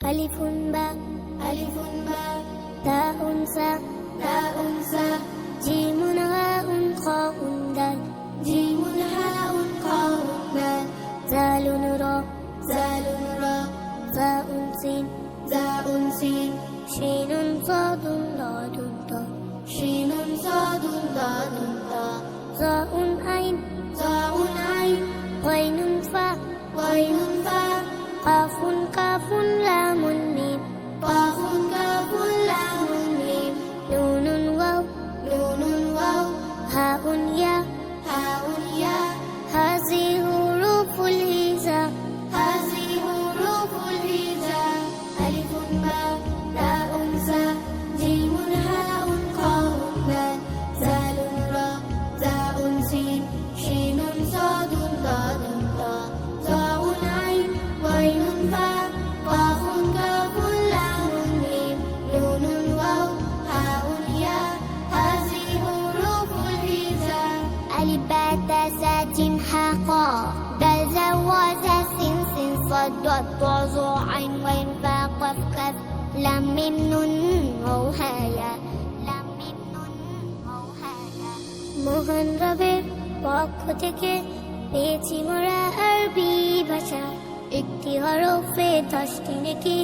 আলিফুন বা তাউন সা জিমুন হাউন খাউন দাল জালুন রা জাউন সিন শিনুন সাদুন দাদুন তা জাউন আইন গাইনুন ফা কাফুন লামুন মিম নুনুন ওয়াও হাউন ইয়া হাজি হুরুফুল হিজা আলিফুন বা তাউন সা জিমুন হাউন খাউন দাল জালুন রা জাউন সিন শিনুন সাদুন দাদুন তা জাউন আইন গাইনুন ফা কাফুন লামুন মিম নুনুন ওয়াও হাউন ইয়া হাজি হুরুফুল হিজা আলিফ বা তা সা জিম হা কা دال زوا زا سين صاد ضاد طا ظا عين غين فا قاف كاف لام ميم نون واو ها يا মোহন রবের পক্ষ থেকে পেয়েছি মোরা আরবি ভাষা একটি হরফে 10টি নেকি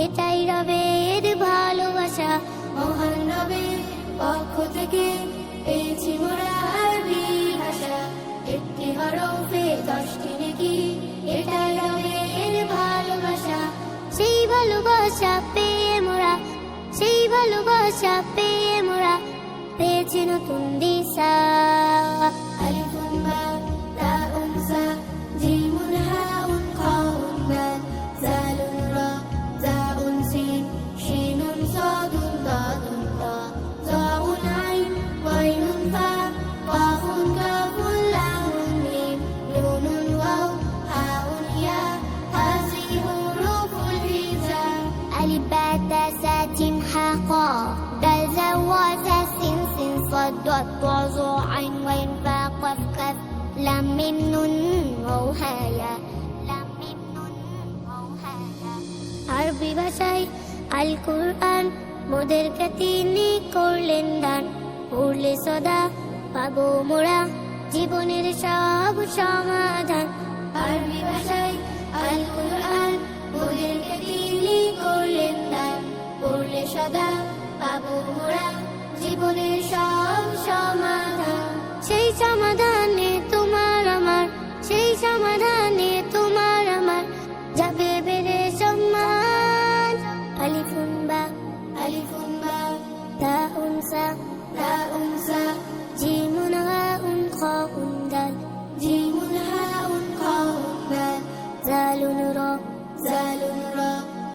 এটাই রবের ভালোবাসা মোহন রবের পক্ষ থেকে পেয়েছি মোরা আরবি ভাষা একটি হরফে 10টি নেকি এটাই রবের ভালোবাসা সেই ভালোবাসা পেয়ে মোরা পেয়েছি নতুন দিশা আলিফুন বা তাউন সা জিমুন হাউন খাউন দাল জালুন রা জাউন সিন শিনুন সাদুন দাদুন তা জাউন আইন গাইনুন ফা কাফুন লামুন মিম নুনুন ওয়াও হাউন ইয়া হাজি হুরুফুল হিজা আলিফ বা তা সা জিম হা কা دال زوا زا سين صاد ضاد طا ظا عين غين فا قاف كاف لام ميم نون واو ها يا আরবি ভাষায় আল কুরআন মোদেরকে তিনি করলেন দান পড়লে সদা পাবো মোরা জীবনের সব সমাধান আরবি ভাষায় আল কুরআন মোদেরকে তিনি করলেন দান পড়লে সদা পাবো মোরা জীবনের সব সমাধান সেই সমাধানে তোমার আমার যাবে বেড়ে সম্মান আলিফুন বা তাউন সা